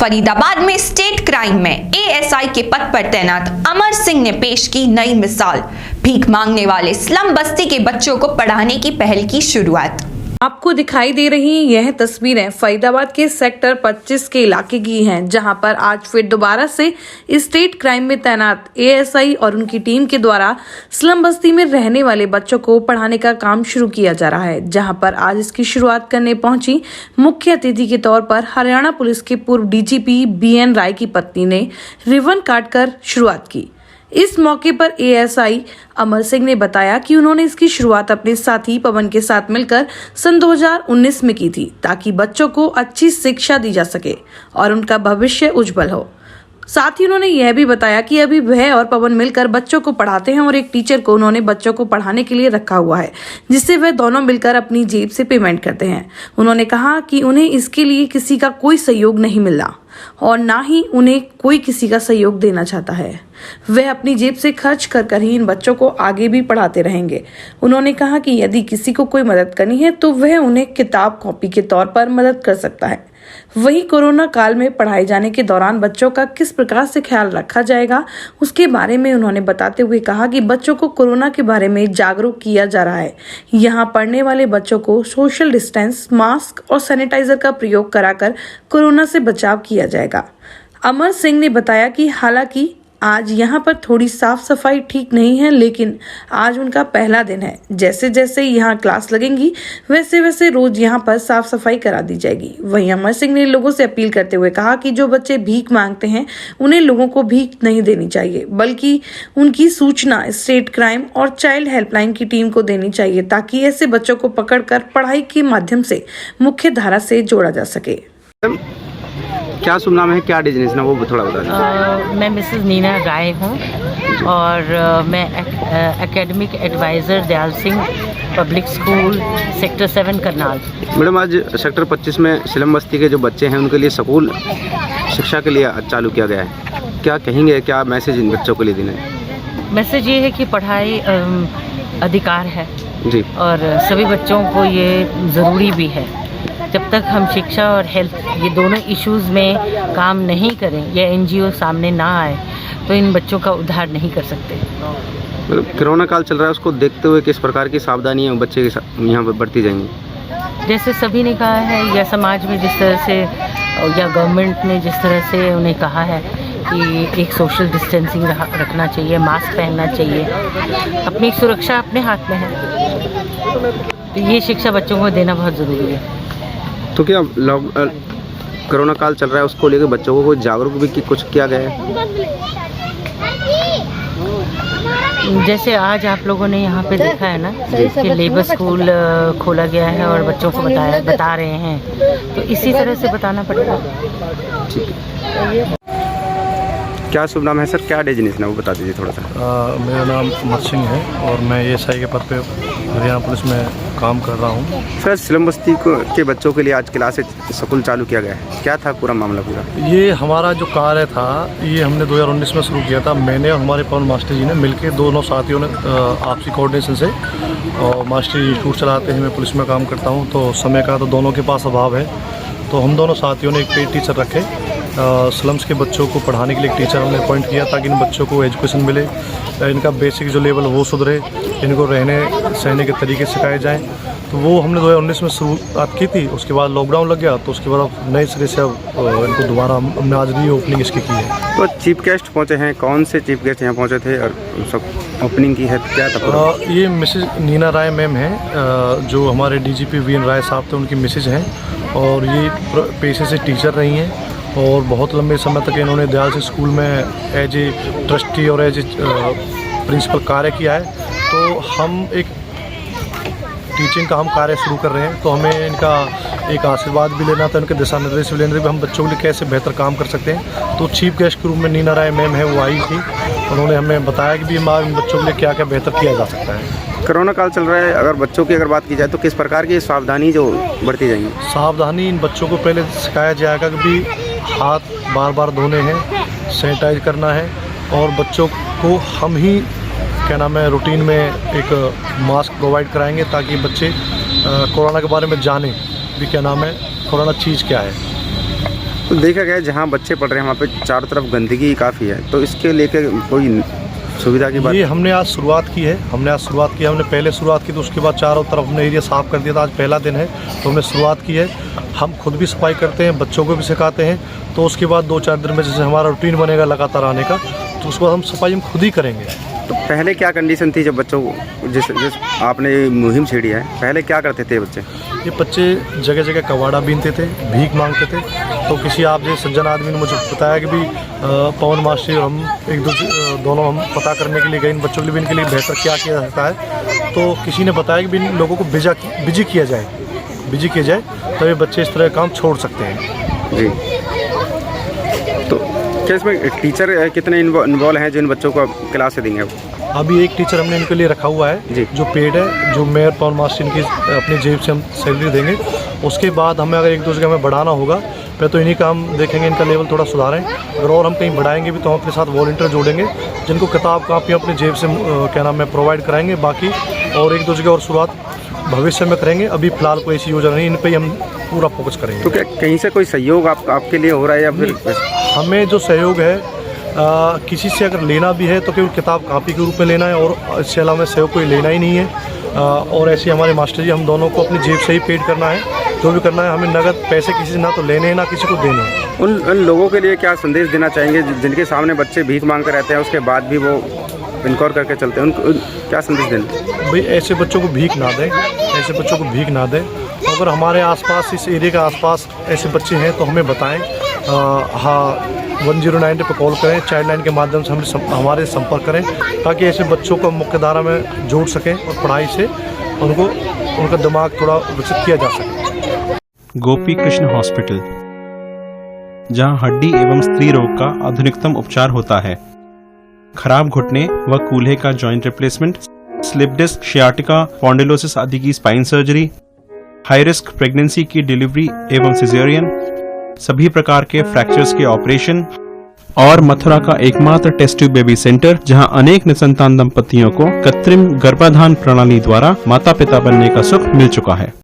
फरीदाबाद में state crime में ASI के पद पर तैनात अमर सिंह ने पेश की नई मिसाल। भीख मांगने वाले स्लम बस्ती के बच्चों को पढ़ाने की पहल की शुरुआत। आपको दिखाई दे रही यह तस्वीरें फरीदाबाद के सेक्टर 25 के इलाके की हैं, जहां पर आज फिर दोबारा से स्टेट क्राइम में तैनात एएसआई और उनकी टीम के द्वारा स्लम बस्ती में रहने वाले बच्चों को पढ़ाने का काम शुरू किया जा रहा है। जहां पर आज इसकी शुरुआत करने पहुंची मुख्य अतिथि के तौर पर हरियाणा पुलिस के पूर्व डीजीपी बीएन राय की पत्नी ने रिबन काटकर शुरुआत की। इस मौके पर एएसआई अमर सिंह ने बताया कि उन्होंने इसकी शुरुआत अपने साथी पवन के साथ मिलकर सन 2019 में की थी, ताकि बच्चों को अच्छी शिक्षा दी जा सके और उनका भविष्य उज्जवल हो। साथ ही उन्होंने यह भी बताया कि अभी वह और पवन मिलकर बच्चों को पढ़ाते हैं और एक टीचर को उन्होंने बच्चों को पढ़ाने के लिए रखा हुआ है, जिससे वह दोनों मिलकर अपनी जेब से पेमेंट करते हैं। उन्होंने कहा कि उन्हें इसके लिए किसी का कोई सहयोग नहीं मिला और ना ही उन्हें कोई किसी का सहयोग देना चाहता है। वह अपनी जेब से खर्च कर ही इन बच्चों को आगे भी पढ़ाते रहेंगे। उन्होंने कहा कि यदि किसी को कोई मदद करनी है तो वह उन्हें किताब कॉपी के तौर पर मदद कर सकता है। वहीं कोरोना काल में पढ़ाए जाने के दौरान बच्चों का किस प्रकार से ख्याल रखा जाएगा, उसके बारे में उन्होंने बताते हुए कहा कि बच्चों को कोरोना के बारे में जागरूक किया जा रहा है। यहाँ पढ़ने वाले बच्चों को सोशल डिस्टेंस, मास्क और सैनिटाइजर का प्रयोग कराकर कोरोना से बचाव किया जाएगा। अमर सिंह ने बताया कि हालांकि आज यहाँ पर थोड़ी साफ सफाई ठीक नहीं है, लेकिन आज उनका पहला दिन है। जैसे जैसे यहाँ क्लास लगेंगी वैसे वैसे रोज यहाँ पर साफ सफाई करा दी जाएगी। वहीं अमर सिंह ने लोगों से अपील करते हुए कहा कि जो बच्चे भीख मांगते हैं उन्हें लोगों को भीख नहीं देनी चाहिए, बल्कि उनकी सूचना स्टेट क्राइम और चाइल्ड हेल्पलाइन की टीम को देनी चाहिए, ताकि ऐसे बच्चों को पकड़कर पढ़ाई के माध्यम से मुख्य धारा से जोड़ा जा सके। क्या शुभ नाम है, क्या डिजनेस ना, वो थोड़ा बता दीजिए। मैं मिसेस नीना राय हूँ और मैं academic advisor Dayal Singh public school sector 7 Karnal. Madam, आज सेक्टर 25 में स्लम बस्ती के जो बच्चे हैं उनके लिए स्कूल शिक्षा के लिए चालू किया गया है। क्या कहेंगे, क्या मैसेज इन बच्चों के लिए देना है? मैसेज ये है कि पढ़ाई अधिकार है जी, और सभी बच्चों को ये ज़रूरी भी है। जब तक हम शिक्षा और हेल्थ ये दोनों इश्यूज़ में काम नहीं करें या एनजीओ सामने ना आए तो इन बच्चों का उद्धार नहीं कर सकते। मतलब कोरोना काल चल रहा है, उसको देखते हुए किस प्रकार की सावधानियां बच्चे के यहाँ पर बढ़ती जाएंगी? जैसे सभी ने कहा है, या समाज में जिस तरह से या गवर्नमेंट ने जिस तरह से उन्हें कहा है कि एक सोशल डिस्टेंसिंग रखना चाहिए, मास्क पहनना चाहिए, अपनी सुरक्षा अपने हाथ में है, तो ये शिक्षा बच्चों को देना बहुत ज़रूरी है। तो क्या कोरोना काल चल रहा है, उसको लेकर बच्चों को जागरूक भी कुछ किया गया है? जैसे आज आप लोगों ने यहाँ पे देखा है ना कि लेबर स्कूल खोला गया है और बच्चों को बता रहे हैं, तो इसी तरह से बताना पड़ेगा। ठीक है। क्या शुभ नाम है सर, क्या डिजनेस ना, वो बता दीजिए थोड़ा सा। मेरा नाम अमर सिंह है और मैं एएसआई के पद पे हरियाणा पुलिस में काम कर रहा हूँ। सर, स्लम बस्ती के बच्चों के लिए आज क्लास स्कूल चालू किया गया है, क्या था पूरा मामला? पूरा ये हमारा जो कार्य था ये हमने 2019 में शुरू किया था। मैंने और हमारे पवन मास्टर जी ने मिलकर, दोनों साथियों ने आपसी कोऑर्डिनेशन से, और मास्टर इंस्टीट्यूट चलाते हैं, मैं पुलिस में काम करता हूँ, तो समय का तो दोनों के पास अभाव है, तो हम दोनों साथियों ने एक पेड टीचर रखे। स्लम्स के बच्चों को पढ़ाने के लिए एक टीचर हमने अपॉइंट किया, ताकि इन बच्चों को एजुकेशन मिले, इनका बेसिक जो लेवल वो सुधरे, इनको रहने सहने के तरीके सिखाए जाएं। तो वो हमने 2019 में शुरुआत की थी। उसके बाद लॉकडाउन लग गया, तो उसके बाद नए सिरे से इनको दोबारा हमने आज री ओपनिंग इसकी की है। तो चीफ गेस्ट पहुँचे हैं, कौन से चीफ गेस्ट यहाँ पहुँचे थे और सब ओपनिंग की है, क्या था? ये मिसेज नीना राय मैम हैं, जो हमारे डीजीपी बीएन राय साहब थे, उनकी मिसेज हैं, और ये पेशे से टीचर रही हैं और बहुत लंबे समय तक इन्होंने दयाल सिंह स्कूल में एज ए ट्रस्टी और एज ए प्रिंसिपल कार्य किया है। तो हम एक टीचिंग का हम कार्य शुरू कर रहे हैं, तो हमें इनका एक आशीर्वाद भी लेना था, उनके दिशा निर्देश भी लेने थे, हम बच्चों के लिए कैसे बेहतर काम कर सकते हैं। तो चीफ गेस्ट के रूप में नीना राय मैम है, वो आई थी, उन्होंने हमें बताया कि भी इन बच्चों के लिए क्या क्या बेहतर किया जा सकता है। कोरोना काल चल रहा है, अगर बच्चों की बात की जाए तो किस प्रकार की सावधानी जो बढ़ती जाएंगी? सावधानी इन बच्चों को पहले सिखाया जाएगा कि भी हाथ बार बार धोने हैं, सैनिटाइज करना है, और बच्चों को हम ही क्या नाम है रूटीन में एक मास्क प्रोवाइड कराएंगे, ताकि बच्चे कोरोना के बारे में जानें भी क्या नाम है, कोरोना चीज़ क्या है। तो देखा गया जहाँ बच्चे पढ़ रहे हैं वहाँ पे चारों तरफ गंदगी काफ़ी है, तो इसके लेके कोई सुविधा की बात? ये हमने आज शुरुआत की है। हमने पहले शुरुआत की तो उसके बाद चारों तरफ हमने एरिया साफ़ कर दिया था। आज पहला दिन है तो हमने शुरुआत की है। हम खुद भी सफाई करते हैं, बच्चों को भी सिखाते हैं। तो उसके बाद 2-4 दिन में जैसे हमारा रूटीन बनेगा लगातार आने का, तो उसके बाद हम सफाई हम खुद ही करेंगे। तो पहले क्या कंडीशन थी जब बच्चों को जिस आपने मुहिम छेड़ी है, पहले क्या करते थे बच्चे? ये बच्चे जगह जगह कबाड़ा बीनते थे, भीख मांगते थे। तो किसी आप जैसे सज्जन आदमी ने मुझे बताया कि भी पवन मास्टर और हम एक दूसरे दोनों हम पता करने के लिए गए इन बच्चों के लिए भी इनके लिए बेहतर क्या किया जा सकता है। तो किसी ने बताया कि भी इन लोगों को बिजी किया जाए तो ये बच्चे इस तरह का काम छोड़ सकते हैं। जी, तो क्या इसमें टीचर कितने इन्वॉल्व हैं जो इन बच्चों को क्लास से देंगे? अभी एक टीचर हमने इनके लिए रखा हुआ है जी, जो पेड है, जो मेयर पवन मास्टर इनकी अपनी जेब से हम सैलरी देंगे। उसके बाद हमें अगर एक दो जगह में बढ़ाना होगा पहले तो इन्हीं का हम देखेंगे, इनका लेवल थोड़ा सुधारें। अगर और हम कहीं बढ़ाएंगे भी तो हम अपने साथ वॉलंटियर जोड़ेंगे जिनको किताब कापियाँ अपनी जेब से क्या नाम है प्रोवाइड कराएंगे। बाकी और एक दो जगह और शुरुआत भविष्य में करेंगे। अभी फिलहाल कोई ऐसी योजना नहीं, इन पर ही हम पूरा फोकस करेंगे। तो क्या कहीं से कोई सहयोग आपके लिए हो रहा है या फिर? हमें जो सहयोग है किसी से अगर लेना भी है तो केवल किताब कापी के रूप में लेना है, और इससे अलावा सहयोग कोई लेना ही नहीं है। और ऐसे हमारे मास्टर जी हम दोनों को अपनी जेब से ही पेड करना है, जो भी करना है। हमें नगद पैसे किसी से ना तो लेने हैं ना किसी को देने हैं। उन लोगों के लिए क्या संदेश देना चाहेंगे जिनके सामने बच्चे भीख मांगते रहते हैं, उसके बाद भी वो इनकार करके चलते हैं, उनको क्या संदेश देना? भाई ऐसे बच्चों को भीख ना दें, अगर हमारे आसपास इस एरिया के आसपास ऐसे बच्चे हैं तो हमें बताएं। हाँ, 109 पर कॉल करें, चाइल्ड लाइन के माध्यम से हमारे संपर्क करें ताकि ऐसे बच्चों को मुख्य धारा में जोड़ सकें और पढ़ाई से उनका दिमाग थोड़ा विकसित किया जा सके। गोपी कृष्ण हॉस्पिटल, जहां हड्डी एवं स्त्री रोग का आधुनिकतम उपचार होता है। खराब घुटने व कूल्हे का joint replacement, slip disc, sciatica, spondylosis आदि की spine surgery, high risk pregnancy की डिलीवरी एवं सिजेरियन, सभी प्रकार के फ्रैक्चर्स के ऑपरेशन, और मथुरा का एकमात्र टेस्ट ट्यूब बेबी सेंटर जहां अनेक निसंतान दंपतियों को कृत्रिम गर्भाधान प्रणाली द्वारा माता पिता बनने का सुख मिल चुका है।